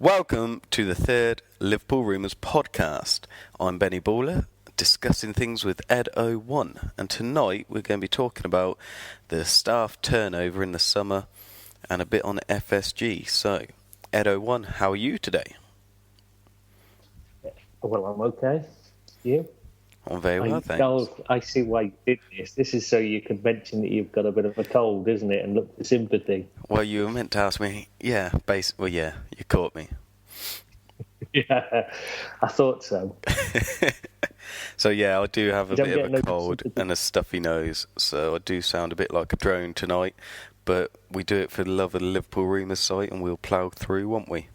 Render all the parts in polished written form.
Welcome to the third Liverpool Rumours Podcast. I'm Benny Baller, discussing things with Ed01, and tonight we're going to be talking about the staff turnover in the summer and a bit on FSG. So, Ed01, how are you today? Well, I'm okay. You? I'm very well, thanks. I see why you did this. This is so you can mention that you've got a bit of a cold, isn't it? And look for sympathy. Well, you were meant to ask me. Yeah, you caught me. Yeah, I thought so. So, yeah, I do have a bit of a cold and a stuffy nose. So I do sound a bit like a drone tonight. But we do it for the love of the Liverpool Rumours site and we'll plough through, won't we?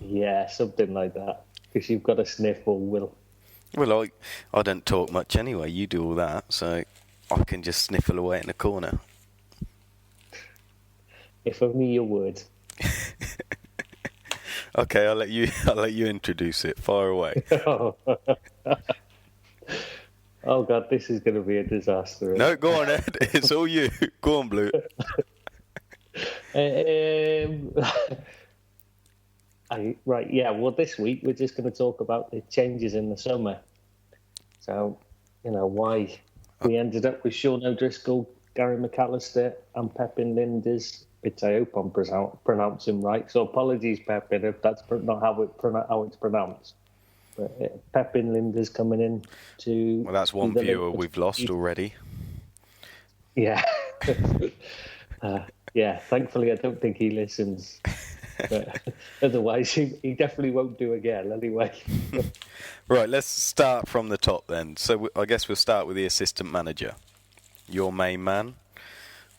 Yeah, something like that. Because you've got a sniffle, Will. Well, I don't talk much anyway. You do all that, so I can just sniffle away in the corner. If only you would. Okay, I'll let you introduce it. Fire away. Oh God, this is going to be a disaster. No, go on, Ed. It's all you. Go on, Blue. Right, yeah. Well, this week we're just going to talk about the changes in the summer. So, why we ended up with Sean O'Driscoll, Gary McAllister, and Pepin Linders, which I hope I'm pronouncing right. So, apologies, Pepin, if that's not how it's pronounced. But Pepin Linders coming in to. Well, that's one viewer we've lost already. Yeah. Yeah. Thankfully, I don't think he listens. But otherwise, he definitely won't do again anyway. Right, let's start from the top then. So I guess we'll start with the assistant manager, your main man,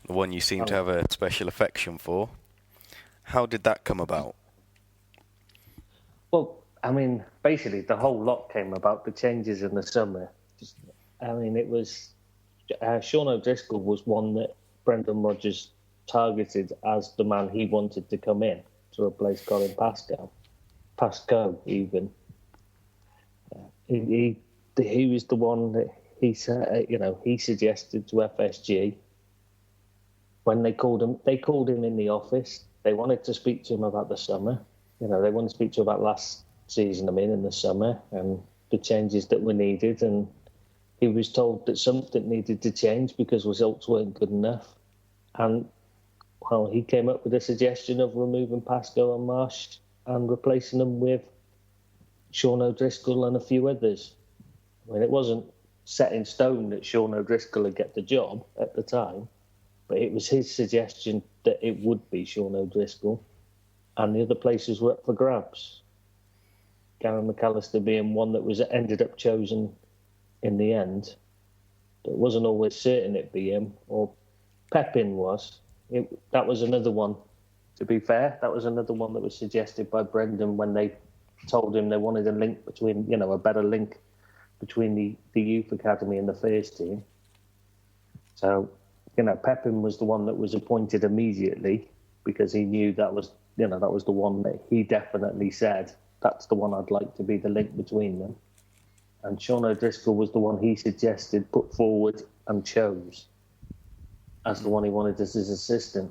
the one you seem to have a special affection for. How did that come about? Well, I mean, basically the whole lot came about the changes in the summer. It was Sean O'Driscoll was one that Brendan Rodgers targeted as the man he wanted to come in to replace Colin Pascoe even. He was the one that he said, he suggested to FSG when they called him in the office. They wanted to speak to him about the summer. They wanted to speak to him about last season in the summer and the changes that were needed. And he was told that something needed to change because results weren't good enough. And well, he came up with a suggestion of removing Pascoe and Marsh and replacing them with Sean O'Driscoll and a few others. I mean, it wasn't set in stone that Sean O'Driscoll would get the job at the time, but it was his suggestion that it would be Sean O'Driscoll, and the other places were up for grabs. Gary McAllister being one that was ended up chosen in the end. But it wasn't always certain it'd be him, or Pepin was. That was another one, to be fair. That was another one that was suggested by Brendan when they told him they wanted a link between, a better link between the youth academy and the first team. So, Pepin was the one that was appointed immediately because he knew that was the one that he definitely said, that's the one I'd like to be the link between them. And Sean O'Driscoll was the one he suggested, put forward and chose as the one he wanted as his assistant.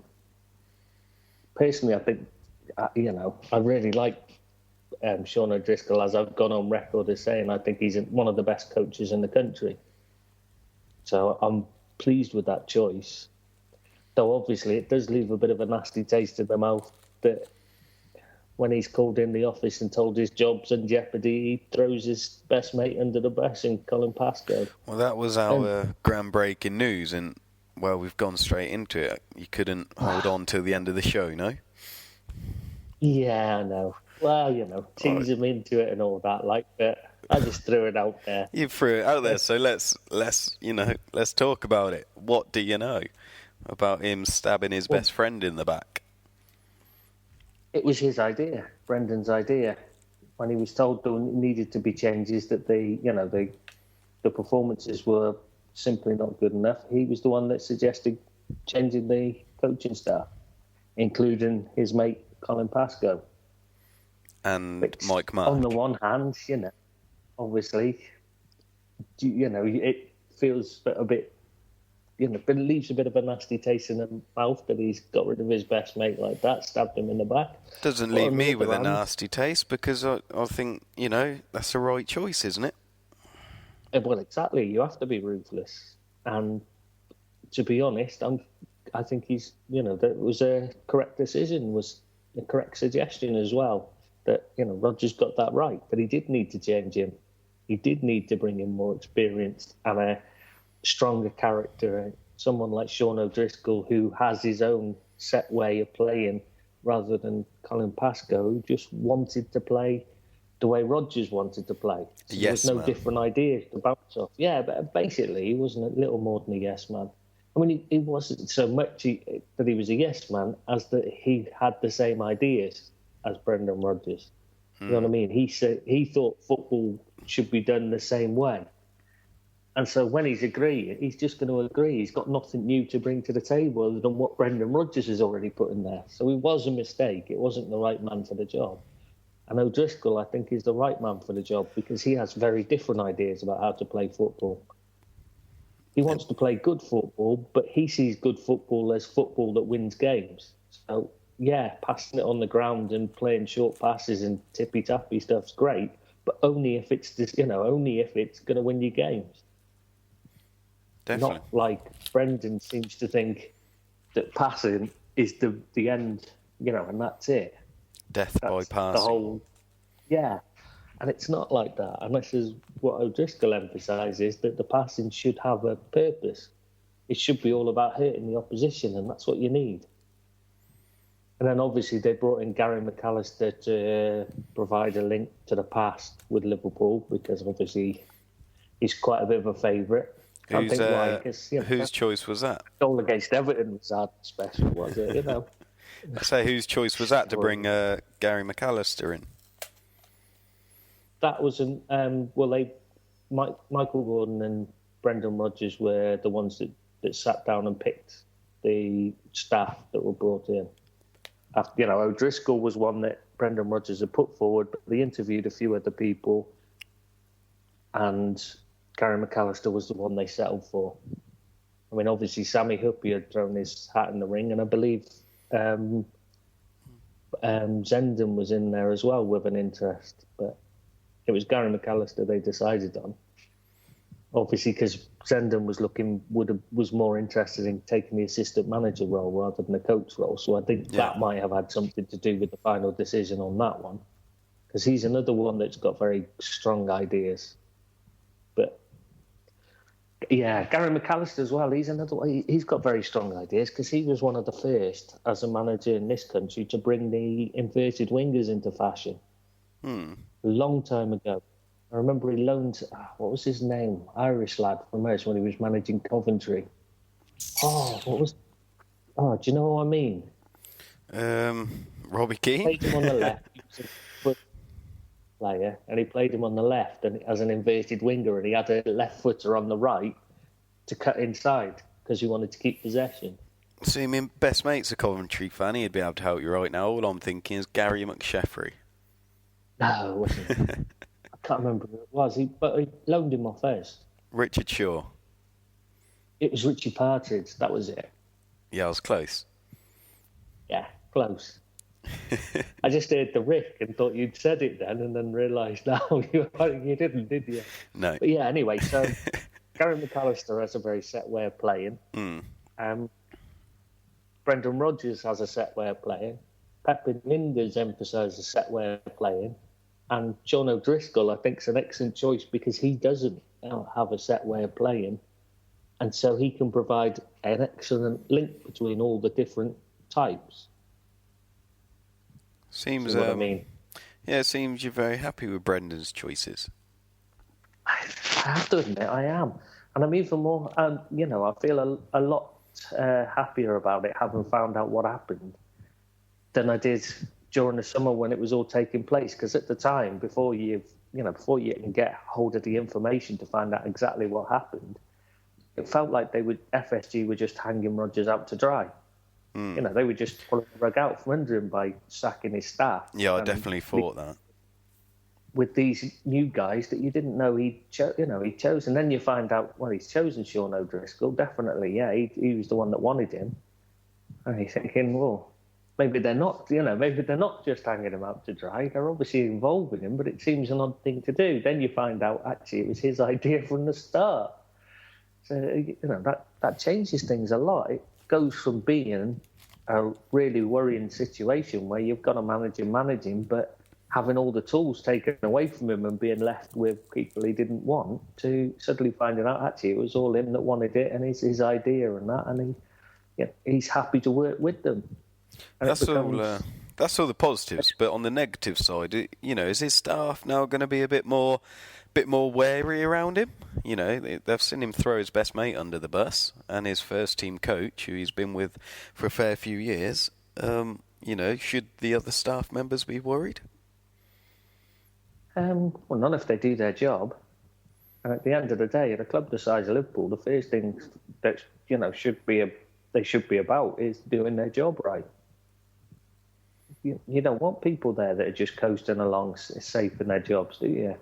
Personally, I think, I really like Sean O'Driscoll, as I've gone on record as saying I think he's one of the best coaches in the country. So I'm pleased with that choice. Though obviously it does leave a bit of a nasty taste in the mouth that when he's called in the office and told his job's in jeopardy, he throws his best mate under the bus in Colin Pascoe. Well, that was our groundbreaking news, and well, we've gone straight into it. You couldn't hold on till the end of the show, no? Yeah, I know. Well, tease him into it and all that, but I just threw it out there. You threw it out there, so let's talk about it. What do you know about him stabbing his best friend in the back? It was his idea, Brendan's idea. When he was told there needed to be changes, that the performances were simply not good enough, he was the one that suggested changing the coaching staff, including his mate Colin Pascoe. And Which, Mike Mark. on the one hand, obviously, it feels a bit, but it leaves a bit of a nasty taste in the mouth that he's got rid of his best mate like that, stabbed him in the back. Doesn't leave me with a nasty taste, because I think, that's the right choice, isn't it? Well, exactly. You have to be ruthless. And to be honest, I think he's, that was a correct decision, was a correct suggestion as well. That, Rodgers got that right, but he did need to change him. He did need to bring in more experienced and a stronger character, someone like Sean O'Driscoll, who has his own set way of playing, rather than Colin Pascoe, who just wanted to play the way Rodgers wanted to play. So there was no different ideas to bounce off. Yeah, but basically he wasn't a little more than a yes man. I mean, he wasn't so much that he was a yes man as that he had the same ideas as Brendan Rodgers. You know what I mean? He thought football should be done the same way. And so when he's just going to agree. He's got nothing new to bring to the table other than what Brendan Rodgers has already put in there. So it was a mistake. It wasn't the right man for the job. And O'Driscoll, I think, is the right man for the job, because he has very different ideas about how to play football. He wants to play good football, but he sees good football as football that wins games. So, yeah, passing it on the ground and playing short passes and tippy-tappy stuff's great, but only if it's going to win you games. Definitely. Not like Brendan seems to think that passing is the end, and that's it. Death by passing. And it's not like that. And this is what O'Driscoll emphasises, that the passing should have a purpose. It should be all about hurting the opposition, and that's what you need. And then obviously they brought in Gary McAllister to provide a link to the past with Liverpool, because obviously he's quite a bit of a favourite. Whose choice was that? Goal against Everton was hard special, was it? I say, whose choice was that to bring Gary McAllister in? That was Michael Gordon and Brendan Rodgers were the ones that sat down and picked the staff that were brought in. O'Driscoll was one that Brendan Rodgers had put forward, but they interviewed a few other people, and Gary McAllister was the one they settled for. I mean, obviously Sammy Huppy had thrown his hat in the ring, and I believe Zenden was in there as well with an interest, but it was Gary McAllister they decided on. Obviously, because Zenden was more interested in taking the assistant manager role rather than the coach role, so I think that might have had something to do with the final decision on that one, because he's another one that's got very strong ideas. But yeah, Gary McAllister as well. He's another one. He's got very strong ideas, because he was one of the first as a manager in this country to bring the inverted wingers into fashion. A long time ago. I remember he loaned, what was his name? Irish lad from us when he was managing Coventry. Do you know what I mean? Robbie Keane? Played him on the left. He was a foot player, and he played him on the left and as an inverted winger, and he had a left footer on the right to cut inside because he wanted to keep possession. See, my best mate's a Coventry fan. He'd be able to help you right now. All I'm thinking is Gary McSheffrey. No, it wasn't. I can't remember who it was. But he loaned him off us. Richard Shaw. It was Richie Partridge. That was it. Yeah, I was close. Yeah, close. I just heard the Rick and thought you'd said it then, and then realised, no, you didn't, did you? No. But yeah, anyway, so Gary McAllister has a very set way of playing. Brendan Rodgers has a set way of playing. Pepper Linders emphasised a set way of playing. And Sean O'Driscoll, I think, is an excellent choice because he doesn't have a set way of playing. And so he can provide an excellent link between all the different types. Seems, what I mean? Yeah, it seems you're very happy with Brendan's choices. I have to admit, I am. And I'm even more, I feel a lot happier about it, having found out what happened, than I did during the summer when it was all taking place. Because at the time, before you can get hold of the information to find out exactly what happened, it felt like FSG were just hanging Rodgers out to dry. They were just pulling the rug out from under him by sacking his staff. Yeah, I definitely thought that. With these new guys that you didn't know he chose, and then you find out, well, he's chosen Sean O'Driscoll, definitely, yeah, he was the one that wanted him. And you're thinking, well, maybe they're not just hanging him out to dry. They're obviously involved with him, but it seems an odd thing to do. Then you find out, actually, it was his idea from the start. So, that changes things a lot. It goes from being a really worrying situation where you've got a manager managing, but having all the tools taken away from him and being left with people he didn't want, to suddenly finding out, actually, it was all him that wanted it and it's his idea and that, and he's happy to work with them. And that's all the positives, but on the negative side, is his staff now going to be a bit more wary around him? They've seen him throw his best mate under the bus and his first team coach, who he's been with for a fair few years. Should the other staff members be worried? Well, not if they do their job. And at the end of the day, at a club the size of Liverpool, the first thing that they should be about is doing their job right. You don't want people there that are just coasting along, safe in their jobs, do you?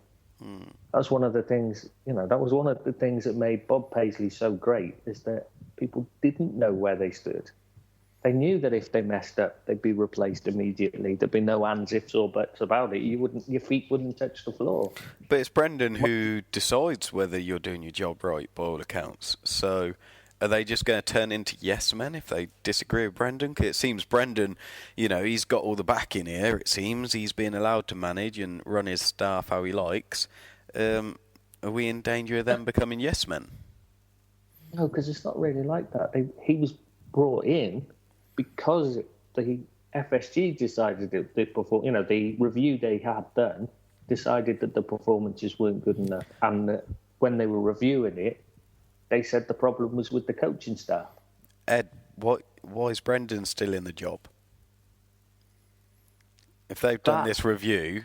That's one of the things. That was one of the things that made Bob Paisley so great, is that people didn't know where they stood. They knew that if they messed up, they'd be replaced immediately. There'd be no ands, ifs, or buts about it. Your feet wouldn't touch the floor. But it's Brendan who decides whether you're doing your job right, by all accounts. So, are they just going to turn into yes men if they disagree with Brendan? Because it seems Brendan, he's got all the backing here. It seems he's being allowed to manage and run his staff how he likes. Are we in danger of them becoming yes men? No, because it's not really like that. He was brought in because the FSG decided that the review they had done decided that the performances weren't good enough, and that when they were reviewing it, they said the problem was with the coaching staff. Ed, why is Brendan still in the job? If they've done this review,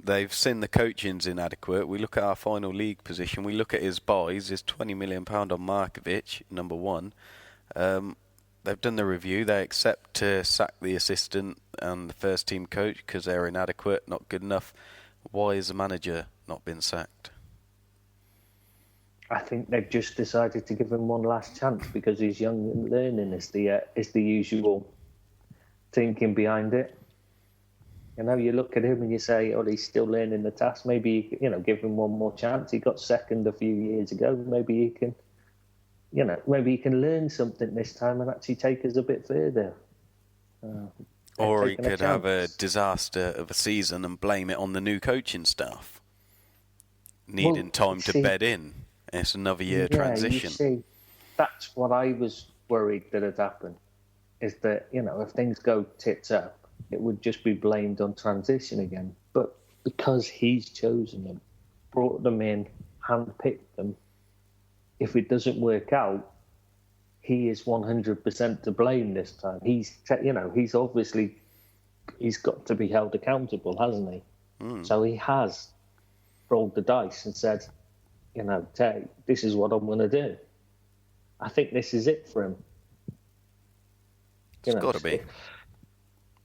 they've seen the coaching's inadequate. We look at our final league position. We look at his buys, his £20 million on Markovic, number one. They've done the review. They accept to sack the assistant and the first team coach because they're inadequate, not good enough. Why has the manager not been sacked? I think they've just decided to give him one last chance because he's young and learning is the usual thinking behind it. You look at him and you say, oh, he's still learning the task. Maybe, give him one more chance. He got second a few years ago. Maybe he can... maybe he can learn something this time and actually take us a bit further. Or he could have a disaster of a season and blame it on the new coaching staff. Needing time to bed in. It's another year transition. You see, that's what I was worried that had happened, is that, if things go tits up, it would just be blamed on transition again. But because he's chosen them, brought them in, handpicked them, if it doesn't work out, he is 100% to blame this time. He's got to be held accountable, hasn't he? So he has rolled the dice and said, this is what I'm going to do. I think this is it for him. It's got to be.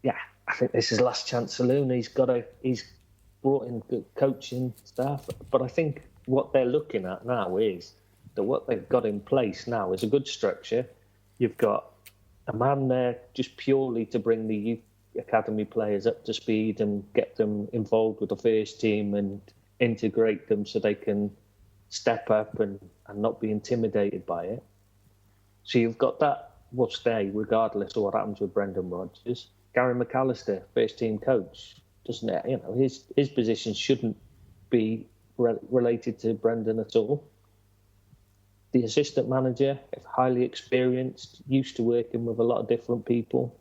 Yeah, I think this is last chance saloon. He's brought in good coaching staff, but I think what they're looking at now is that what they've got in place now is a good structure. You've got a man there just purely to bring the youth academy players up to speed and get them involved with the first team and integrate them so they can step up and not be intimidated by it. So you've got that will stay regardless of what happens with Brendan Rodgers. Gary McAllister, first team coach, doesn't it? His position shouldn't be related to Brendan at all. The assistant manager, if highly experienced, used to working with a lot of different people.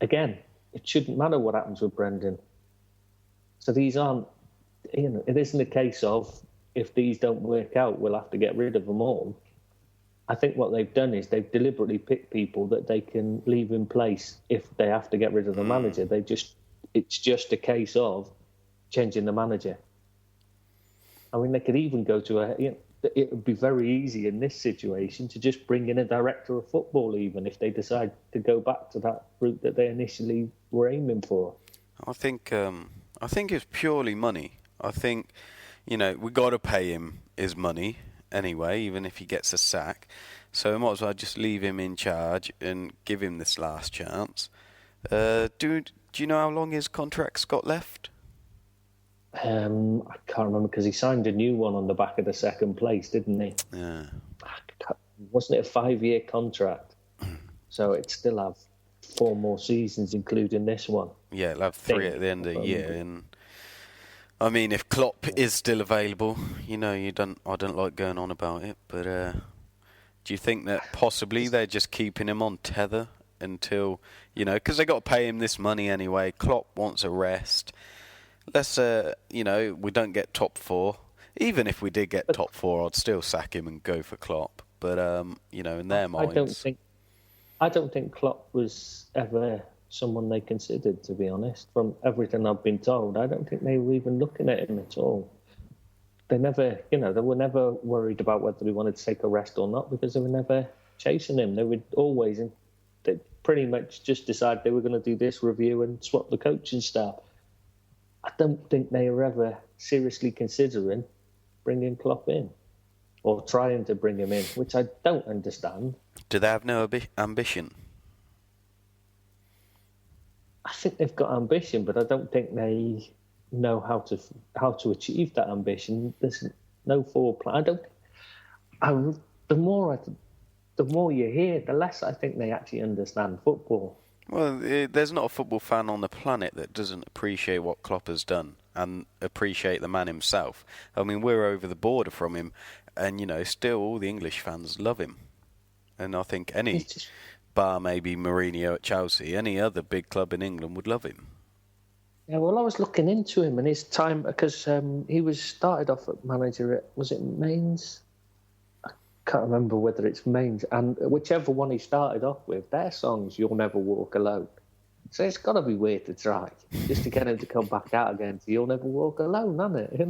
Again, it shouldn't matter what happens with Brendan. So these aren't, it isn't a case of, if these don't work out, we'll have to get rid of them all. I think what they've done is they've deliberately picked people that they can leave in place if they have to get rid of the manager. It's just a case of changing the manager. I mean, they could even go to it would be very easy in this situation to just bring in a director of football, even if they decide to go back to that route that they initially were aiming for. I think it's purely money. I think, we got to pay him his money anyway, even if he gets a sack. So we might as well just leave him in charge and give him this last chance. Do you know how long his contract's got left? I can't remember because he signed a new one on the back of the second place, didn't he? Yeah. Wasn't it a 5-year contract? So it'd still have 4 more seasons, including this one. Yeah, it'll have 3 at the end of the year. And I mean, if Klopp is still available, I don't like going on about it, but do you think that possibly they're just keeping him on tether until, because they got to pay him this money anyway. Klopp wants a rest. Let's, we don't get top 4. Even if we did get top 4, I'd still sack him and go for Klopp. But, in their minds... I don't think Klopp was ever someone they considered, to be honest. From everything I've been told, I don't think they were even looking at him at all. They never, they were never worried about whether he wanted to take a rest or not because they were never chasing him. They would always, they pretty much just decide they were going to do this review and swap the coaching staff. I don't think they were ever seriously considering bringing Klopp in or trying to bring him in, which I don't understand. Do they have no ambition? I think they've got ambition, but I don't think they know how to achieve that ambition. There's no forward plan. The more you hear, the less I think they actually understand football. Well, there's not a football fan on the planet that doesn't appreciate what Klopp has done and appreciate the man himself. I mean, we're over the border from him, and still all the English fans love him. And I think bar maybe Mourinho at Chelsea, any other big club in England would love him. Yeah, well, I was looking into him and his time because he was started off at manager at, was it Mainz? I can't remember whether it's Mainz. And whichever one he started off with, their songs, You'll Never Walk Alone. So it's got to be weird to try, just to get him to come back out again to You'll Never Walk Alone, hasn't it? He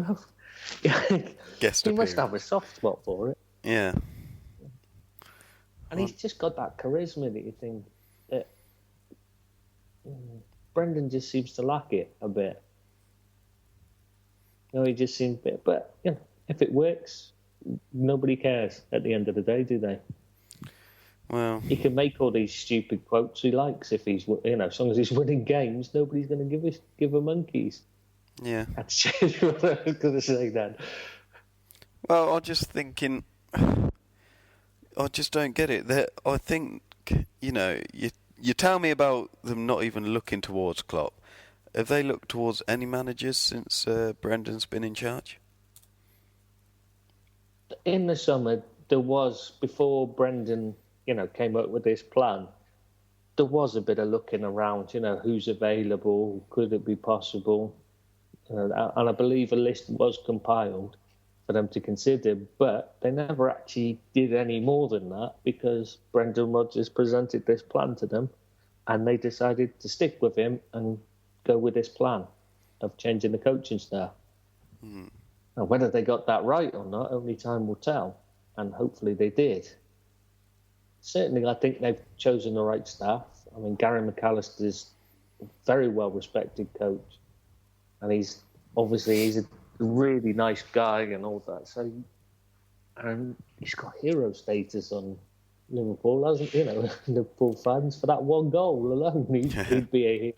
must have a soft spot for it. Yeah. And he's just got that charisma that you think that Brendan just seems to lack it a bit. He just seems a bit. But if it works, nobody cares at the end of the day, do they? Well, he can make all these stupid quotes he likes if he's, as long as he's winning games, nobody's going to give a monkeys. Yeah, that's just what I was going to say then. Well, I'm just thinking. I just don't get it. I think, you tell me about them not even looking towards Klopp. Have they looked towards any managers since Brendan's been in charge? In the summer, there was, before Brendan, came up with this plan, there was a bit of looking around, who's available, could it be possible? And I believe a list was compiled for them to consider, but they never actually did any more than that because Brendan Rodgers presented this plan to them and they decided to stick with him and go with this plan of changing the coaching staff. And whether they got that right or not, only time will tell, and hopefully they did. Certainly, I think they've chosen the right staff. I mean, Gary McAllister's a very well-respected coach, and he's a really nice guy and all that. So, and he's got hero status on Liverpool, hasn't he? Liverpool fans for that one goal alone. He'd be a hero.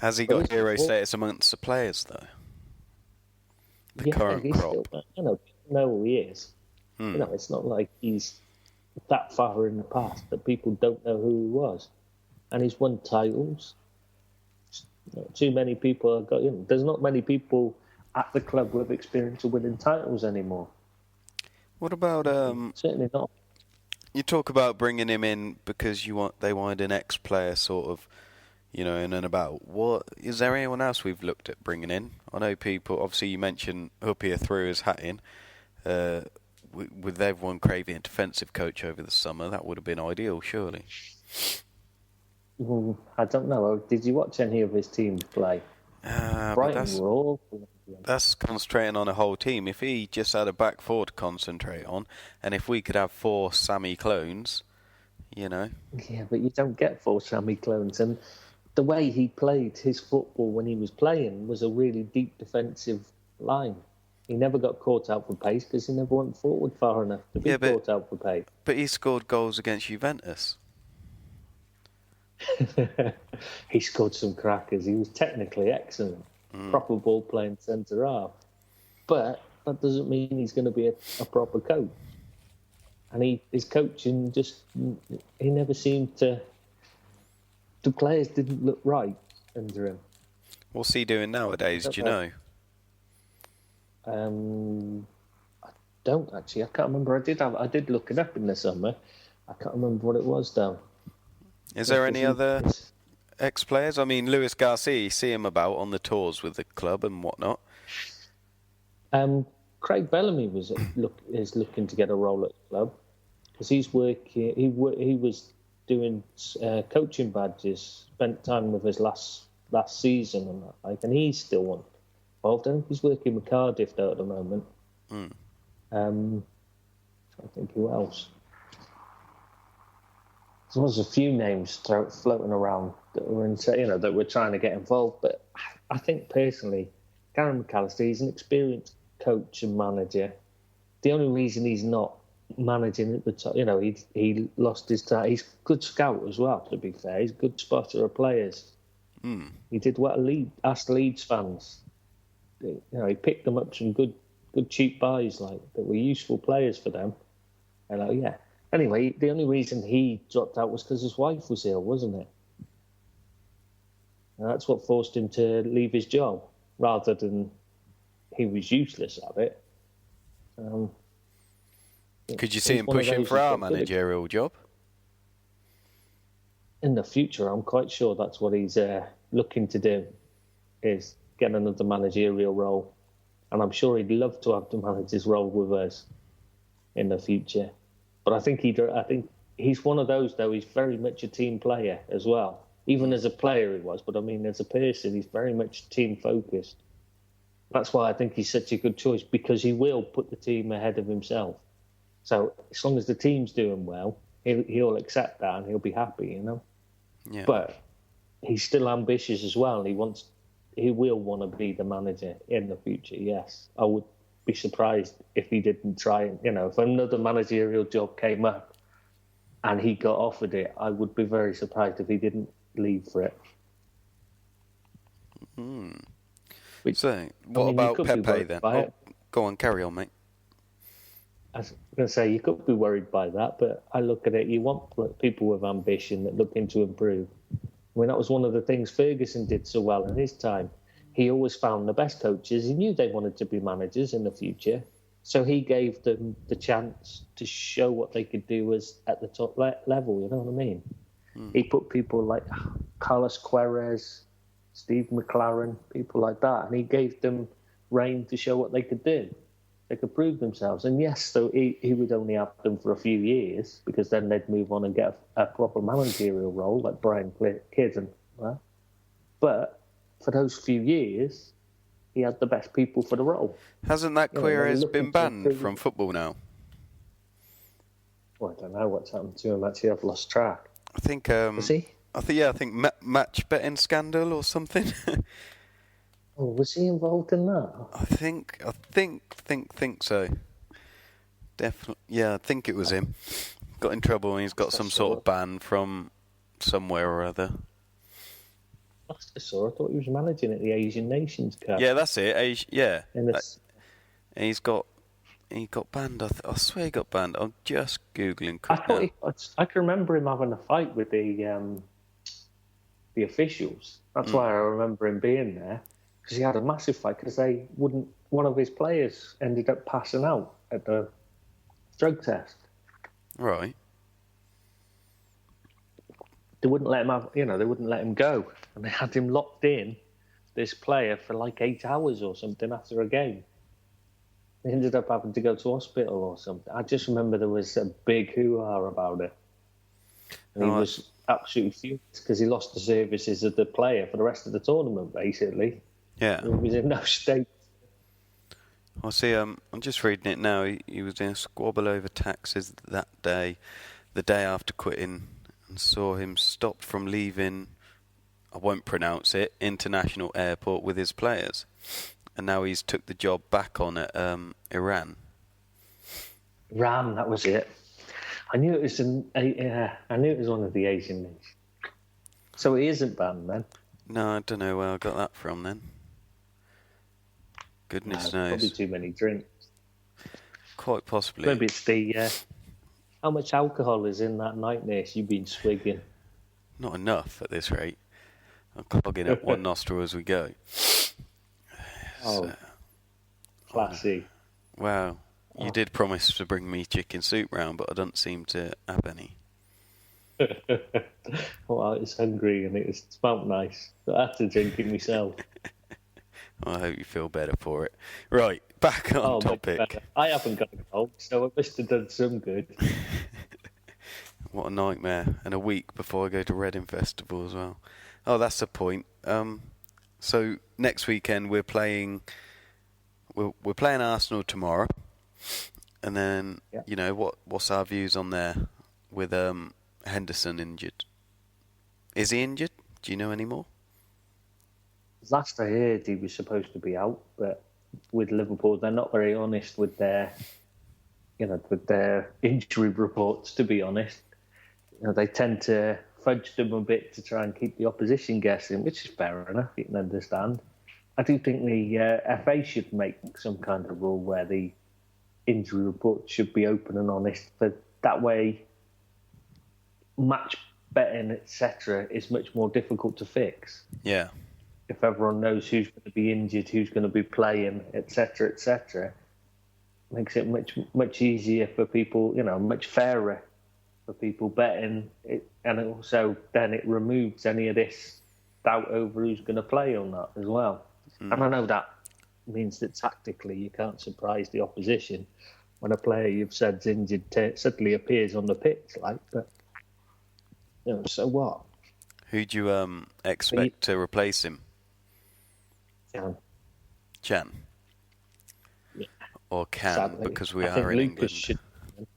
Has he got hero status amongst the players though? The current crop. Still, know who he is. It's not like he's that far in the past that people don't know who he was, and he's won titles. Not too many people have got. There's not many people at the club with experience of winning titles anymore. What about certainly not. You talk about bringing him in because they wanted an ex-player sort of, in and about. What is there anyone else we've looked at bringing in? I know people. Obviously, you mentioned Huppier threw his hat in. with everyone craving a defensive coach over the summer, that would have been ideal, surely. I don't know. Did you watch any of his teams play? Brighton were awful. That's concentrating on a whole team. If he just had a back four to concentrate on, and if we could have 4 Sammy clones, you know. Yeah, but you don't get 4 Sammy clones. And the way he played his football when he was playing was a really deep defensive line. He never got caught out for pace because he never went forward far enough to be caught out for pace. But he scored goals against Juventus. He scored some crackers. He was technically excellent. Proper ball-playing centre-half. But that doesn't mean he's going to be a proper coach. And his coaching he never seemed to... The players didn't look right under him. What's he doing nowadays, do you know? I don't actually. I can't remember. I did look it up in the summer. I can't remember what it was though. Is there any other ex-players? I mean, Luis Garcia, you see him about on the tours with the club and whatnot. Craig Bellamy is looking to get a role at the club because he's working. He was doing coaching badges. Spent time with us last season and that, and he's still involved. I think he's working with Cardiff though at the moment. I think who else. There was a few names floating around that were trying to get involved, but I think personally, Gary McAllister, he's an experienced coach and manager. The only reason he's not managing at the top, he lost his time. He's a good scout as well, to be fair. He's a good spotter of players. He did what asked Leeds fans. He picked them up some good cheap buys that were useful players for them. Anyway, the only reason he dropped out was because his wife was ill, wasn't it? And that's what forced him to leave his job, rather than he was useless at it. Could you see him pushing for our managerial job? In the future, I'm quite sure that's what he's looking to do, is get another managerial role. And I'm sure he'd love to have the manager's role with us in the future. But I think he's one of those, though. He's very much a team player as well. Even as a player he was, but I mean, as a person, he's very much team-focused. That's why I think he's such a good choice, because he will put the team ahead of himself. So as long as the team's doing well, he'll accept that and he'll be happy, Yeah. But he's still ambitious as well. He will want to be the manager in the future, yes. I would be surprised if he didn't try and, if another managerial job came up and he got offered it, I would be very surprised if he didn't leave for it. So, what about Pepe then? Go on, carry on, mate. I was going to say, you could be worried by that, but I look at it, you want people with ambition that looking to improve. I mean, that was one of the things Ferguson did so well in his time. He always found the best coaches. He knew they wanted to be managers in the future. So he gave them the chance to show what they could do at the top level, you know what I mean? He put people like Carlos Queiroz, Steve McLaren, people like that, and he gave them reign to show what they could do. They could prove themselves. And yes, so he would only have them for a few years, because then they'd move on and get a proper managerial role like Brian Kidd and that. But for those few years, he had the best people for the role. Hasn't that Queiroz been banned from football now? Well, I don't know what's happened to him. Actually, I've lost track. I think. Was he? I think match betting scandal or something. Oh, was he involved in that? I think so. Definitely. Yeah, I think it was him. Got in trouble and he's got some sort of ban from somewhere or other. Last I saw, I thought he was managing at the Asian Nations Cup. Yeah, that's it. He got banned. I swear he got banned. I'm just googling. I can remember him having a fight with the officials. That's why I remember him being there, because he had a massive fight. Because one of his players ended up passing out at the drug test. Right. They wouldn't let him they wouldn't let him go. And they had him locked in, this player, for like 8 hours or something after a game. He ended up having to go to hospital or something. I just remember there was a big hoo-ha about it. And he was absolutely furious because he lost the services of the player for the rest of the tournament, basically. Yeah. He was in no state. I see, I'm just reading it now. He was in a squabble over taxes that day, the day after quitting, and saw him stopped from leaving, I won't pronounce it, international airport with his players. And now he's took the job back on at Iran. Iran, that was it. I knew it was I knew it was one of the Asian nations. So he isn't banned then? No, I don't know where I got that from then. Goodness knows. Probably too many drinks. Quite possibly. Maybe it's the how much alcohol is in that nightness you've been swigging? Not enough at this rate. I'm clogging up one nostril as we go. Oh, classy. Wow. You did promise to bring me chicken soup round, but I don't seem to have any. Well, I was hungry and it smelled nice. So I had to drink it myself. I hope you feel better for it. Right, back on topic. I haven't got a cold, so I must have done some good. What a nightmare. And a week before I go to Reading Festival as well. Oh, that's the point. So next weekend we're playing Arsenal tomorrow. And then, you know, what's our views on there with Henderson injured? Is he injured? Do you know any more? Last I heard, he was supposed to be out, but with Liverpool, they're not very honest with their injury reports. To be honest, they tend to fudge them a bit to try and keep the opposition guessing, which is fair enough. You can understand. I do think the FA should make some kind of rule where the injury reports should be open and honest. But that way, match betting, etc., is much more difficult to fix. Yeah. If everyone knows who's going to be injured, who's going to be playing, etc., makes it much easier for people, much fairer for people betting. And also then it removes any of this doubt over who's going to play or not as well. And I know that means that tactically you can't surprise the opposition when a player you've said's injured suddenly appears on the pitch, but so what? Who do you expect to replace him? Can. Yeah. Or can, sadly, because we are in Lucas England.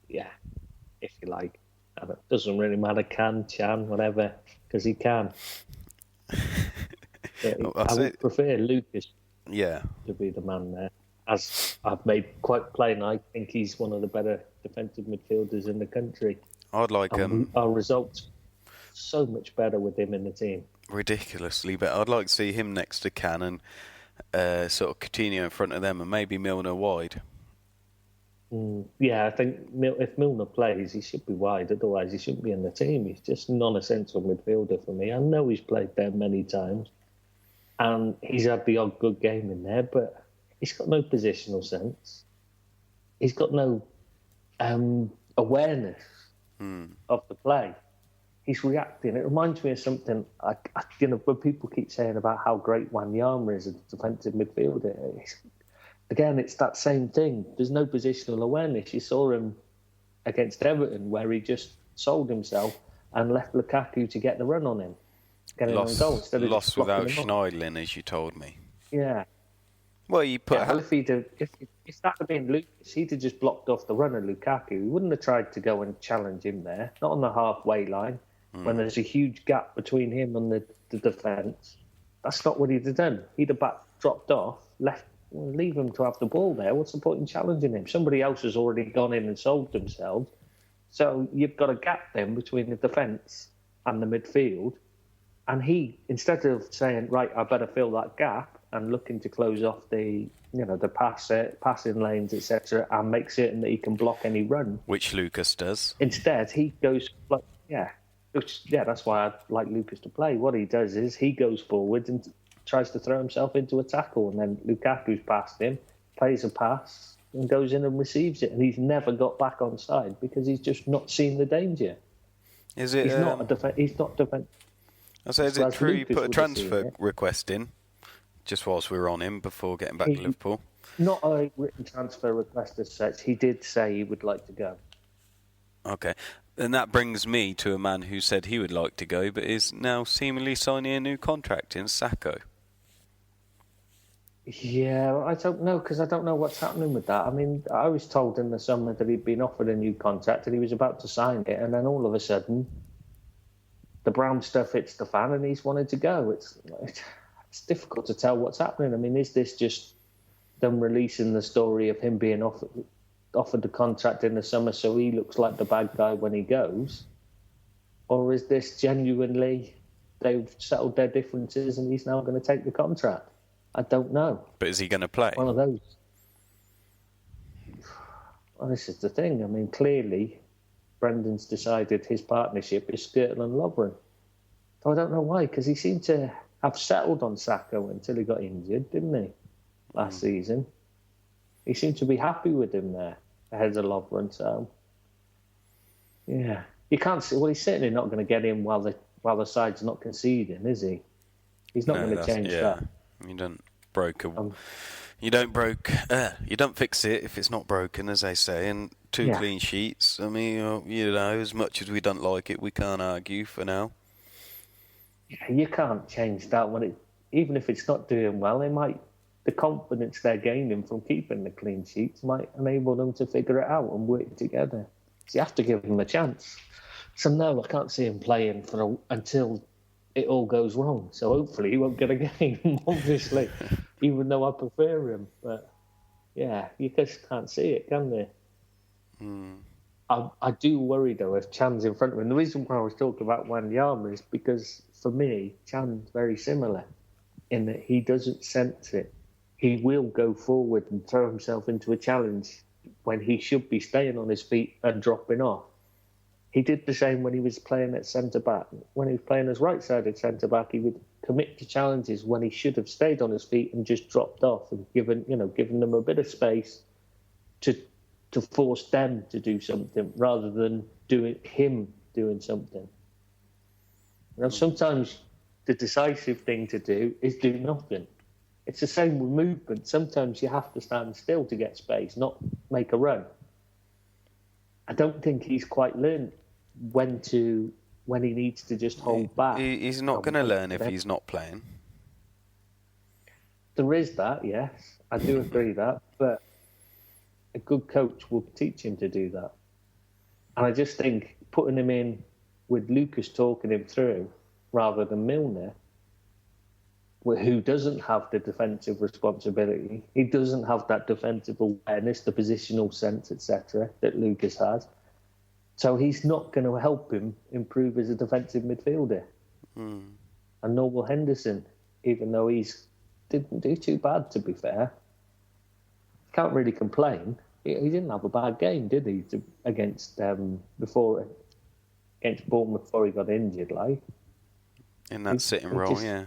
Yeah, if you like. And it doesn't really matter, Chan, whatever, because he can. I would prefer Lucas to be the man there. As I've made quite plain, I think he's one of the better defensive midfielders in the country. I'd like our results so much better with him in the team. Ridiculously better. I'd like to see him next to Can and sort of Coutinho in front of them and maybe Milner wide. Yeah, I think if Milner plays, he should be wide. Otherwise, he shouldn't be in the team. He's just non-essential midfielder for me. I know he's played there many times and he's had the odd good game in there, but he's got no positional sense. He's got no awareness of the play. He's reacting. It reminds me of something, when people keep saying about how great Wanyama is as a defensive midfielder. Again, it's that same thing. There's no positional awareness. You saw him against Everton where he just sold himself and left Lukaku to get the run on him. Lost without Schneidlin, as you told me. Yeah. Well, you put... if that had been Lucas, he'd have just blocked off the run of Lukaku. He wouldn't have tried to go and challenge him there, not on the halfway line. When there's a huge gap between him and the defence. That's not what he'd have done. He'd have dropped off, leave him to have the ball there. What's the point in challenging him? Somebody else has already gone in and sold themselves. So you've got a gap then between the defence and the midfield. And he, instead of saying, right, I better fill that gap and looking to close off the passing lanes, etc., and make certain that he can block any run. Which Lucas does. Instead, he goes... that's why I'd like Lucas to play. What he does is he goes forward and tries to throw himself into a tackle, and then Lukaku's past him, plays a pass, and goes in and receives it, and he's never got back on side because he's just not seen the danger. Is it? He's not defensive. I say, is it true you put a transfer request in Just whilst we were on him before getting back to Liverpool. Not a written transfer request as such. He did say he would like to go. Okay. And that brings me to a man who said he would like to go, but is now seemingly signing a new contract in Sacco. Yeah, I don't know, because I don't know what's happening with that. I mean, I was told in the summer that he'd been offered a new contract and he was about to sign it, and then all of a sudden, the Brown stuff hits the fan and he's wanted to go. It's difficult to tell what's happening. I mean, is this just them releasing the story of him being offered the contract in the summer so he looks like the bad guy when he goes? Or is this genuinely they've settled their differences and he's now going to take the contract? I don't know. But is he going to play? One of those. Well, this is the thing. I mean, clearly, Brendan's decided his partnership is Skirtle and Lovren. So I don't know why, because he seemed to have settled on Sacco until he got injured, didn't he, last season? He seemed to be happy with him there, ahead of Lovren. So, yeah. You can't see... Well, he's certainly not going to get in while the side's not conceding, is he? He's not going to change that. You don't fix it if it's not broken, as they say. And two clean sheets. I mean, as much as we don't like it, we can't argue for now. Yeah, you can't change that even if it's not doing well. The confidence they're gaining from keeping the clean sheets might enable them to figure it out and work together. So you have to give them a chance. So no, I can't see him playing until it all goes wrong. So hopefully he won't get a game, obviously, even though I prefer him. But yeah, you just can't see it, can they? I do worry, though, if Chan's in front of him. The reason why I was talking about Wanyama is because, for me, Chan's very similar in that he doesn't sense it. He will go forward and throw himself into a challenge when he should be staying on his feet and dropping off. He did the same when he was playing at centre-back. When he was playing as right-sided centre-back, he would commit to challenges when he should have stayed on his feet and just dropped off and given them a bit of space to force them to do something rather than him doing something. Sometimes the decisive thing to do is do nothing. It's the same with movement. Sometimes you have to stand still to get space, not make a run. I don't think he's quite learned when he needs to just hold back. He's not going to learn if he's not playing. There is that, yes. I do agree with that. But a good coach will teach him to do that. And I just think putting him in with Lucas talking him through rather than Milner, who doesn't have the defensive responsibility, he doesn't have that defensive awareness, the positional sense, etc., that Lucas has. So he's not going to help him improve as a defensive midfielder. And nor will Henderson, even though didn't do too bad, to be fair. Can't really complain. He didn't have a bad game, did he? Against Bournemouth before he got injured, like in that sitting role, yeah.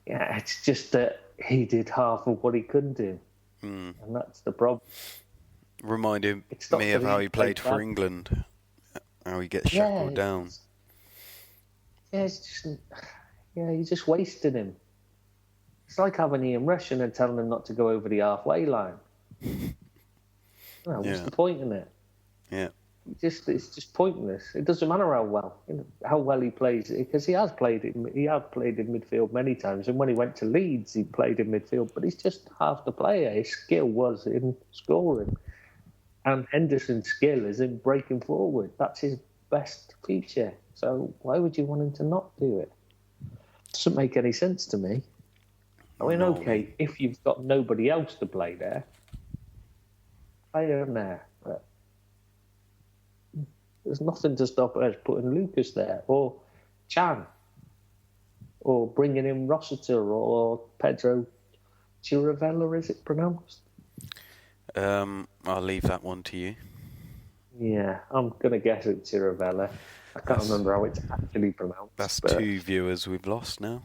Yeah, it's just that he did half of what he couldn't do, and that's the problem. Reminded me of how he played for England, how he gets shackled down. Yeah, you just wasted him. It's like having Ian Russian and telling him not to go over the halfway line. What's the point in it? Yeah. It's just pointless. It doesn't matter how well he plays, because he has played in midfield many times, and when he went to Leeds, he played in midfield. But he's just half the player. His skill was in scoring, and Henderson's skill is in breaking forward. That's his best feature. So why would you want him to not do it? Doesn't make any sense to me. I mean, okay, if you've got nobody else to play there, play him there. But there's nothing to stop us putting Lucas there, or Chan, or bringing in Rossiter, or Pedro Chiravella, is it pronounced? I'll leave that one to you. Yeah, I'm going to guess it's Chiravella. I can't remember how it's actually pronounced. That's 2 viewers we've lost now.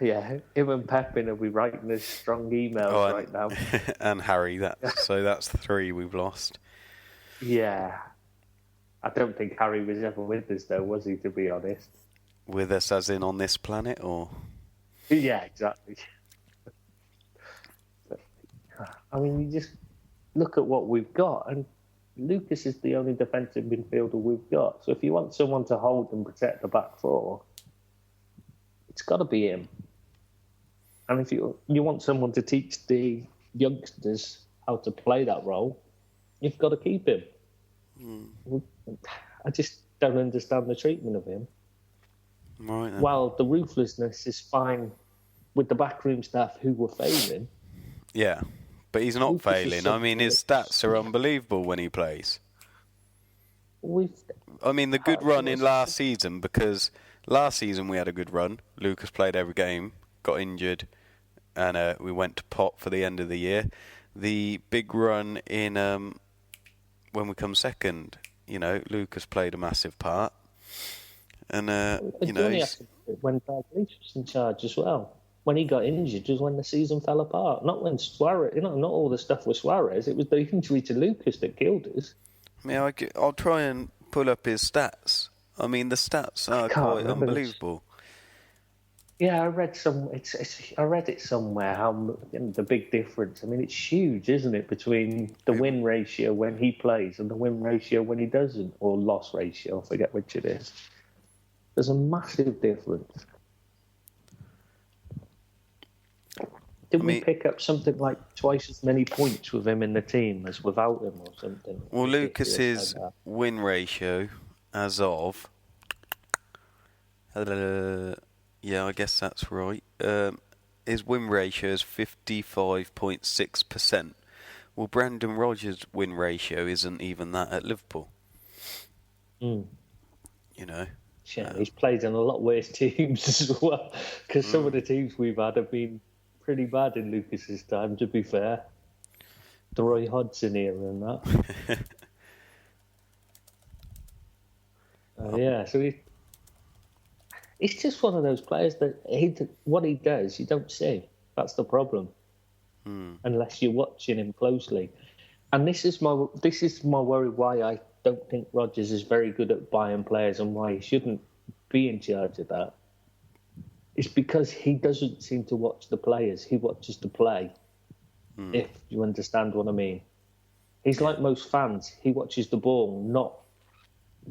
Yeah. Him and Pepin will be writing us strong emails right now. And Harry, so that's 3 we've lost. Yeah. I don't think Harry was ever with us, though, was he, to be honest? With us as in on this planet, or...? Yeah, exactly. I mean, you just look at what we've got, and Lucas is the only defensive midfielder we've got. So if you want someone to hold and protect the back four, it's got to be him. And if you want someone to teach the youngsters how to play that role, you've got to keep him. I just don't understand the treatment of him. Right then. While the ruthlessness is fine with the backroom staff who were failing. Yeah, but he's not Lucas failing. I mean, his stats are unbelievable when he plays. I mean, the good run in last season, because last season we had a good run. Lucas played every game, got injured, and we went to pot for the end of the year. The big run in when we come second, Lucas played a massive part. And, when Dalglish was in charge as well. When he got injured was when the season fell apart. Not when Suarez, not all the stuff with Suarez. It was the injury to Lucas that killed us. I mean, I'll try and pull up his stats. I mean, the stats are quite unbelievable. Yeah, I read I read it somewhere. How the big difference. I mean, it's huge, isn't it, between the win ratio when he plays and the win ratio when he doesn't, or loss ratio. I forget which it is. There's a massive difference. Didn't we pick up something like twice as many points with him in the team as without him or something? Well, Lucas's win ratio as of... yeah, I guess that's right. His win ratio is 55.6%. Well, Brendan Rodgers' win ratio isn't even that at Liverpool. Yeah, he's played in a lot worse teams as well, because some of the teams we've had have been pretty bad in Lucas's time, to be fair. The Roy Hodgson era and that. So he's just one of those players that what he does, you don't see. That's the problem. Unless you're watching him closely. And this is my worry why I don't think Rodgers is very good at buying players and why he shouldn't be in charge of that. It's because he doesn't seem to watch the players. He watches the play, if you understand what I mean. He's like most fans. He watches the ball, not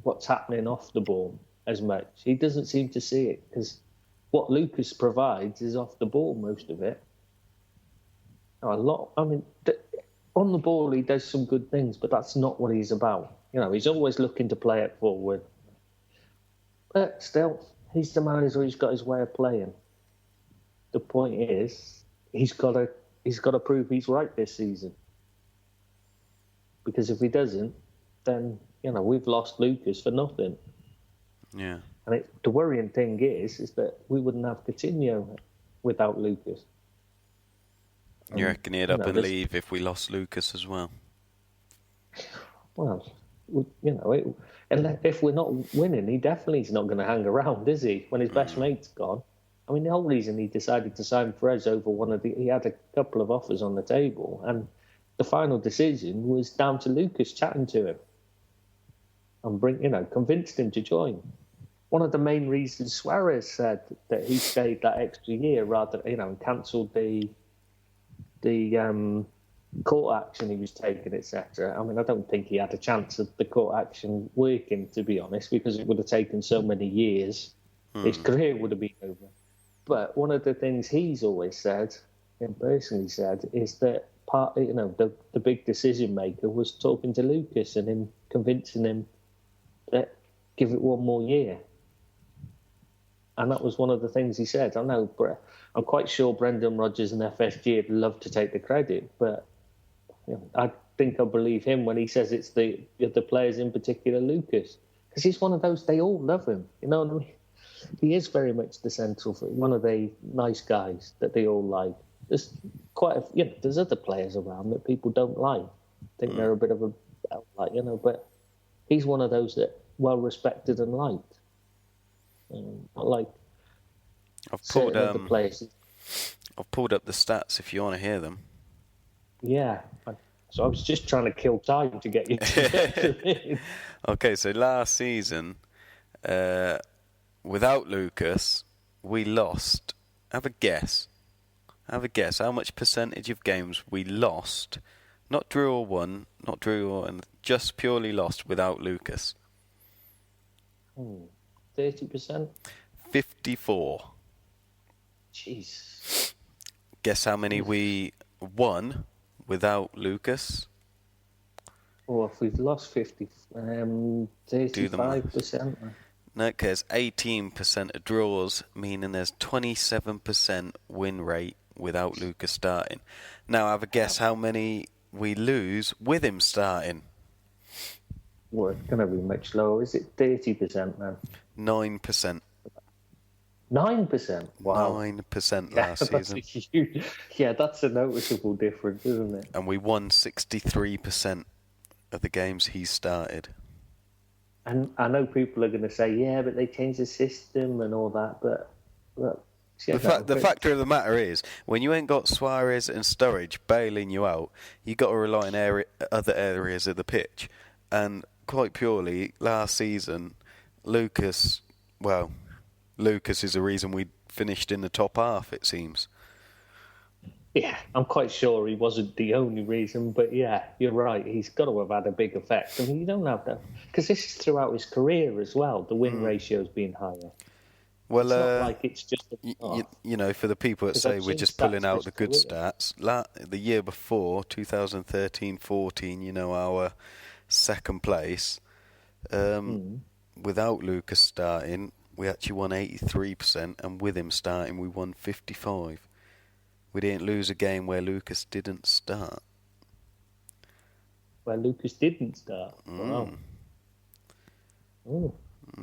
what's happening off the ball as much. He doesn't seem to see it because what Lucas provides is off the ball, most of it. On the ball, he does some good things, but that's not what he's about. He's always looking to play it forward. But still, he's the manager. He's got his way of playing. The point is, he's got to prove he's right this season. Because if he doesn't, then we've lost Lucas for nothing. Yeah. And the worrying thing is that we wouldn't have Coutinho without Lucas. You reckon he'd up and leave if we lost Lucas as well? Well, and if we're not winning, he definitely is not going to hang around, is he? When his best mate's gone. I mean, the whole reason he decided to sign Perez over he had a couple of offers on the table, and the final decision was down to Lucas chatting to him and convinced him to join. One of the main reasons Suarez said that he stayed that extra year rather, and cancelled the court action he was taking, etc. I mean, I don't think he had a chance of the court action working, to be honest, because it would have taken so many years. His career would have been over. But one of the things he's always said, and personally said, is that the big decision maker was talking to Lucas and him convincing him that give it one more year. And that was one of the things he said. I'm quite sure Brendan Rodgers and FSG would love to take the credit, but I think I believe him when he says it's the players, in particular Lucas, because he's one of those, they all love him. You know what I mean? He is very much the central, one of the nice guys that they all like. There's there's other players around that people don't like. I think they're a bit of a but he's one of those that well respected and liked. Not like certain other players. I've pulled up the stats if you want to hear them. Yeah. So I was just trying to kill time to get you to Okay, so last season, without Lucas, we lost Have a guess. Have a guess. How much percentage of games we lost, not drew or won, not drew or won, just purely lost without Lucas? 30%? 54. Jeez. Guess how many we won without Lucas? Well, if we've lost 35%. No, because 18% of draws, meaning there's 27% win rate without Lucas starting. Now, have a guess how many we lose with him starting. Well, it's going to be much lower. Is it 30% now? 9%. 9%? Wow. 9% last season. That's a noticeable difference, isn't it? And we won 63% of the games he started. And I know people are going to say, yeah, but they changed the system and all that, but the fact of the matter is, when you ain't got Suarez and Sturridge bailing you out, you got to rely on other areas of the pitch. And quite purely, last season, Lucas is the reason we finished in the top half, it seems. Yeah, I'm quite sure he wasn't the only reason, but yeah, you're right. He's got to have had a big effect. I mean, you don't have that, because this is throughout his career as well. The win ratio's been higher. Well, it's not like it's just for the people that say we're just pulling out the good stats, the year before, 2013-14, our second place, without Lucas starting, we actually won 83%, and with him starting, we won 55%. We didn't lose a game where Lucas didn't start. Where Lucas didn't start? Wow.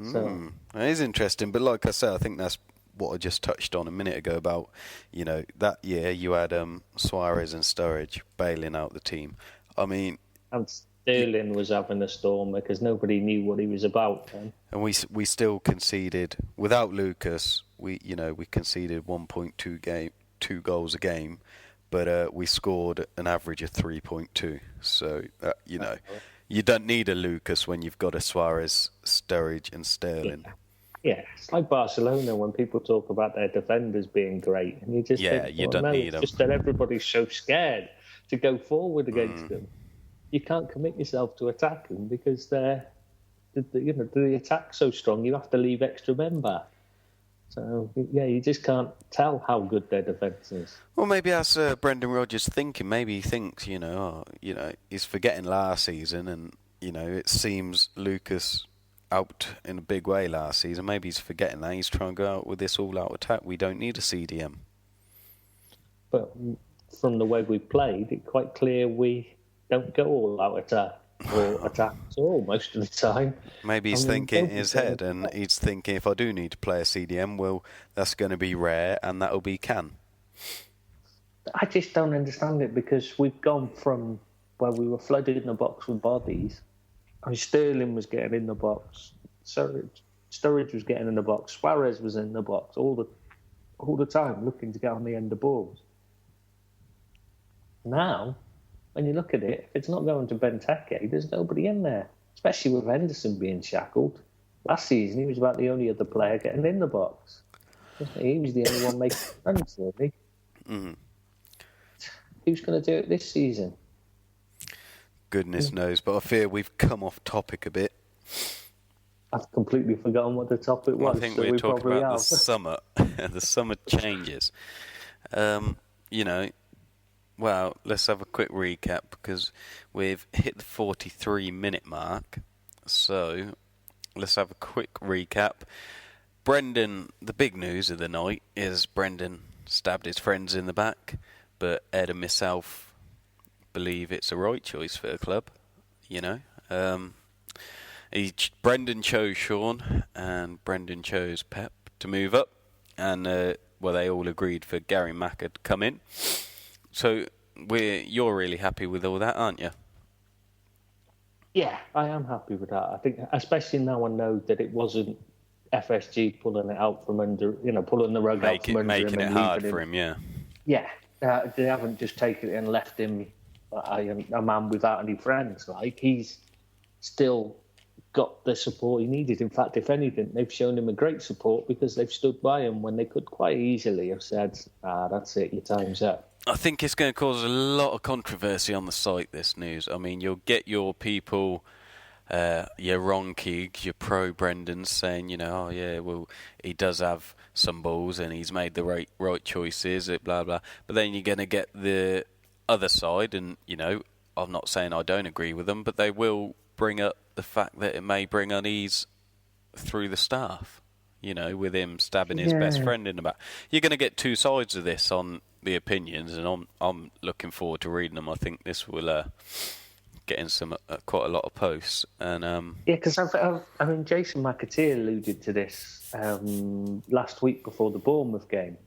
So it is interesting, but like I said, I think that's what I just touched on a minute ago about, that year you had Suarez and Sturridge bailing out the team. I mean... And Sterling was having a storm because nobody knew what he was about then. And we still conceded, without Lucas, we conceded 1.2 goals a game, but we scored an average of 3.2. So, you don't need a Lucas when you've got a Suarez, Sturridge and Sterling. Yeah, it's like Barcelona when people talk about their defenders being great. And you just think, you don't need them. It's just that everybody's so scared to go forward against them. You can't commit yourself to attack them because the attack's so strong you have to leave extra men back. So, yeah, you just can't tell how good their defence is. Well, maybe that's Brendan Rodgers thinking. Maybe he thinks, he's forgetting last season and, it seems Lucas out in a big way last season. Maybe he's forgetting that. He's trying to go out with this all-out attack. We don't need a CDM. But from the way we played, it's quite clear we don't go all-out attack. Or attack at all most of the time. Maybe he's thinking in his head, and he's thinking, if I do need to play a CDM, well, that's going to be rare, and that'll be Can. I just don't understand it, because we've gone from where we were flooded in the box with bodies. I mean, Sterling was getting in the box, Sturridge was getting in the box, Suarez was in the box all the time, looking to get on the end of balls. Now, when you look at it, if it's not going to Benteke, there's nobody in there, especially with Henderson being shackled. Last season, he was about the only other player getting in the box. He was the only one making runs, really. Mm-hmm. Who's going to do it this season? Goodness knows, but I fear we've come off topic a bit. I've completely forgotten what the topic was. I think we're talking about the summer, the summer changes. Well, let's have a quick recap because we've hit the 43-minute mark. So, let's have a quick recap. Brendan, the big news of the night is Brendan stabbed his friends in the back, but Ed and myself believe it's a right choice for the club, Brendan chose Sean and Brendan chose Pep to move up, and they all agreed for Gary Macker to come in. So you're really happy with all that, aren't you? Yeah, I am happy with that. I think, especially now I know that it wasn't FSG pulling it out from under, pulling the rug out from under him. Making it hard for him, yeah. Yeah, they haven't just taken it and left him a man without any friends. Like, he's still got the support he needed. In fact, if anything, they've shown him a great support because they've stood by him when they could quite easily have said, that's it, your time's up. I think it's going to cause a lot of controversy on the site, this news. I mean, you'll get your people, your Ronkeeg, your pro-Brendans saying, he does have some balls and he's made the right choices, blah, blah. But then you're going to get the other side, and, I'm not saying I don't agree with them, but they will bring up the fact that it may bring unease through the staff, with him stabbing his best friend in the back. You're going to get two sides of this on the opinions, and I'm looking forward to reading them. I think this will get in some quite a lot of posts. And because Jason McAteer alluded to this last week before the Bournemouth game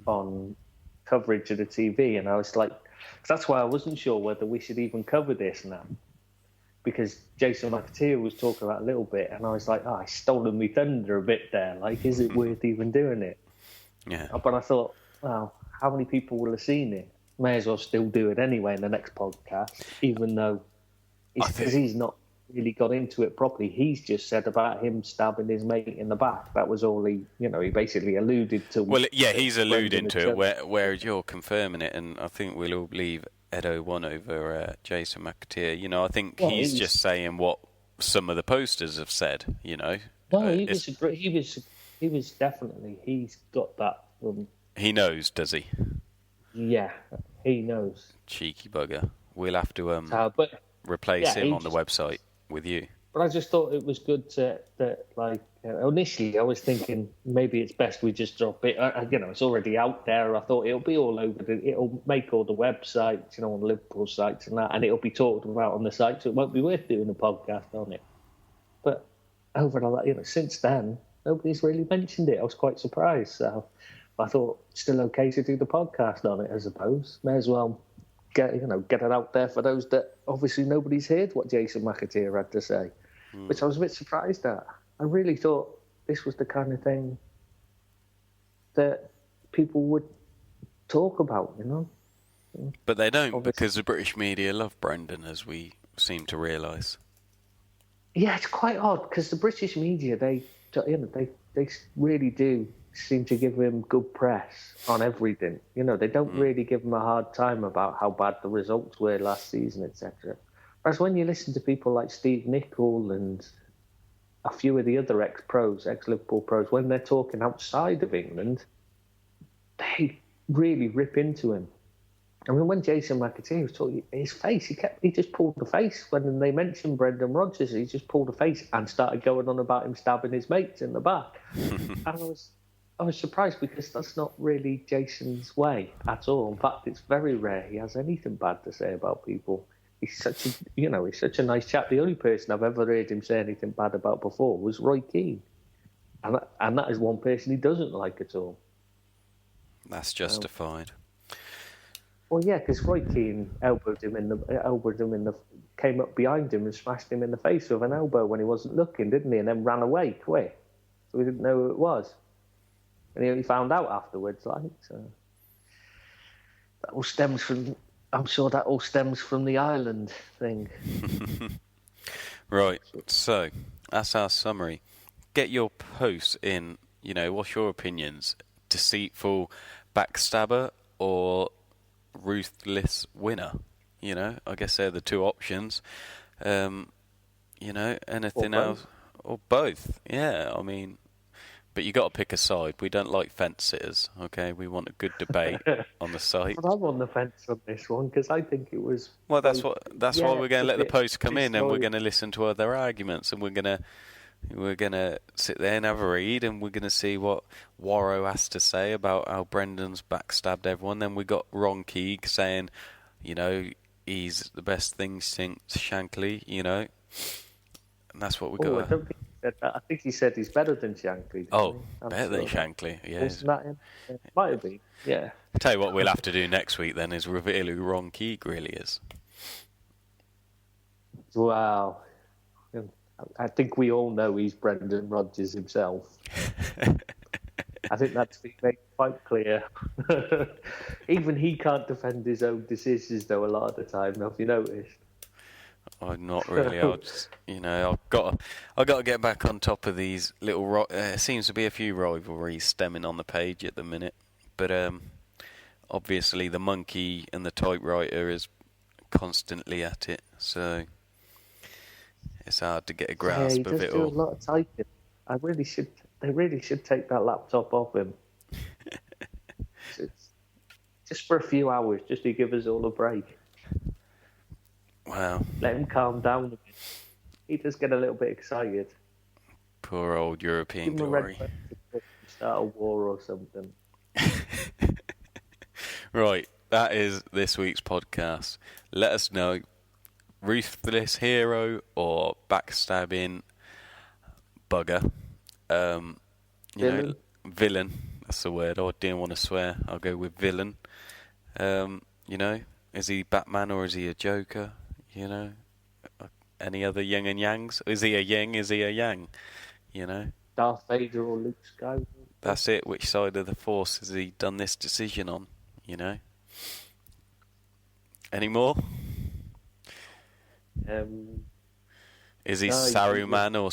on coverage of the TV, and I was like, that's why I wasn't sure whether we should even cover this now, because Jason McAteer was talking about a little bit, and I was like, he's stolen me thunder a bit there. Like, is it worth even doing it? Yeah. But I thought, well, how many people will have seen it? May as well still do it anyway in the next podcast, even though he's not really got into it properly. He's just said about him stabbing his mate in the back. That was all he basically alluded to. Well, yeah, he's alluding to it, whereas you're confirming it, and I think we'll all believe Edo1 over Jason McAteer. I think he's just saying what some of the posters have said, No, he was definitely, he's got that from... He knows, does he? Yeah, he knows. Cheeky bugger. We'll have to replace him on the website with you. But I just thought it was good initially I was thinking maybe it's best we just drop it. It's already out there. I thought it'll be all over. It'll make all the websites, on the Liverpool sites and that, and it'll be talked about on the site, so it won't be worth doing a podcast on it. But since then, nobody's really mentioned it. I was quite surprised. So I thought it's still okay to do the podcast on it, I suppose. May as well get it out there for those that obviously nobody's heard what Jason McAteer had to say, which I was a bit surprised at. I really thought this was the kind of thing that people would talk about, But they don't, obviously, because the British media love Brendan, as we seem to realise. Yeah, it's quite odd because the British media, they really do seem to give him good press on everything. They don't really give him a hard time about how bad the results were last season, etc. Whereas when you listen to people like Steve Nicol and a few of the other ex-Liverpool pros, when they're talking outside of England, they really rip into him. I mean, when Jason McAteer was talking, his face, he just pulled the face. When they mentioned Brendan Rodgers, he just pulled the face and started going on about him stabbing his mates in the back. And I was surprised because that's not really Jason's way at all. In fact, it's very rare he has anything bad to say about people. He's such a nice chap. The only person I've ever heard him say anything bad about before was Roy Keane. And that is one person he doesn't like at all. That's justified. Well, yeah, because Roy Keane came up behind him and smashed him in the face with an elbow when he wasn't looking, didn't he? And then ran away quick. So we didn't know who it was. And he only found out afterwards, so that all stems from... I'm sure that all stems from the Ireland thing. Right, so that's our summary. Get your posts in, what's your opinions? Deceitful backstabber or ruthless winner? I guess they're the two options. Anything else? Or both, yeah, I mean... But you got to pick a side. We don't like fence sitters, okay? We want a good debate on the site. But I'm on the fence on this one because I think it was... Well, that's why we're going to let the post come in, and we're going to listen to other arguments, and we're going to sit there and have a read, and we're going to see what Warrow has to say about how Brendan's backstabbed everyone. Then we got Ron Keeg saying, he's the best thing since Shankly, and that's what we got. I think he said he's better than Shankly. Better than Shankly, yeah. Wasn't that him? It might have been, yeah. I'll tell you what we'll have to do next week then is reveal who Ron Keeg really is. Wow. I think we all know he's Brendan Rodgers himself. I think that's been made quite clear. Even he can't defend his own decisions, though, a lot of the time, have you noticed? I'm not really. I'll just, I've got to get back on top of these little. Seems to be a few rivalries stemming on the page at the minute, but obviously the monkey and the typewriter is constantly at it, so it's hard to get a grasp of it all. He does do a lot of typing. They really should take that laptop off him. Just for a few hours, just to give us all a break. Wow. Let him calm down a bit. He does get a little bit excited. Poor old European glory. Start a war or something. Right, that is this week's podcast. Let us know, ruthless hero or backstabbing bugger. Villain. That's the word. I didn't want to swear. I'll go with villain. Is he Batman or is he a Joker? Any other yin and yangs? Is he a yin? Is he a yang? Darth Vader or Luke Skywalker? That's it. Which side of the Force has he done this decision on? Any more? Is he Saruman or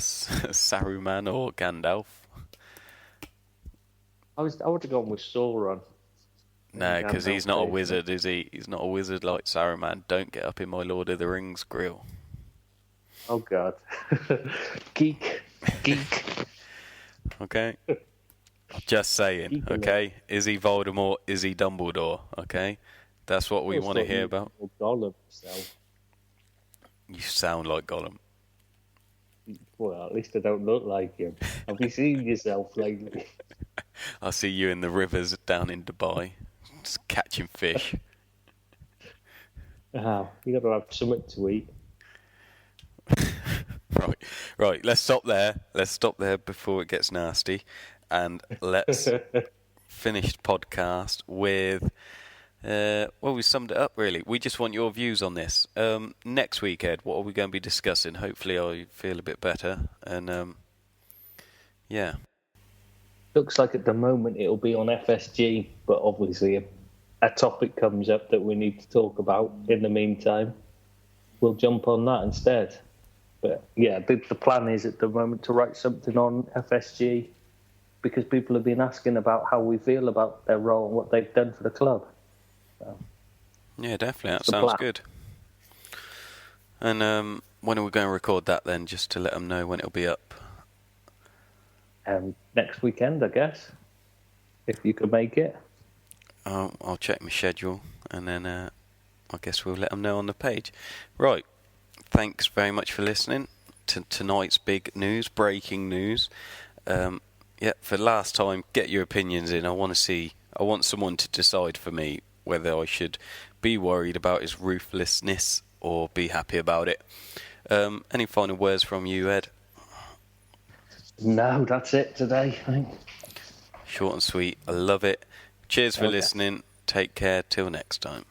Saruman or Gandalf? I would have gone with Sauron. No, because he's not a wizard, is he? He's not a wizard like Saruman. Don't get up in my Lord of the Rings grill. Oh, God. Geek. Okay. Just saying, okay? Is he Voldemort? Is he Dumbledore? Okay? That's what we want to hear about. Gollum himself. You sound like Gollum. Well, at least I don't look like him. Have you seen yourself lately? I see you in the rivers down in Dubai, just catching fish. You got to have something to eat. Right. Let's stop there. Before it gets nasty, and let's finish the podcast with. We summed it up really. We just want your views on this. Next week, Ed, what are we going to be discussing? Hopefully, I feel a bit better, and yeah. Looks like at the moment it'll be on FSG, but obviously a topic comes up that we need to talk about in the meantime. We'll jump on that instead. But yeah, the plan is at the moment to write something on FSG because people have been asking about how we feel about their role and what they've done for the club. So, yeah, definitely. That sounds good. And when are we going to record that then, just to let them know when it'll be up? Next weekend, I guess, if you could make it. I'll check my schedule, and then I guess we'll let them know on the page. Right. Thanks very much for listening to tonight's big news, breaking news. For the last time, get your opinions in. I want someone to decide for me whether I should be worried about his ruthlessness or be happy about it. Any final words from you, Ed? No, that's it today, I think. Short and sweet. I love it. Cheers for listening. Take care. Till next time.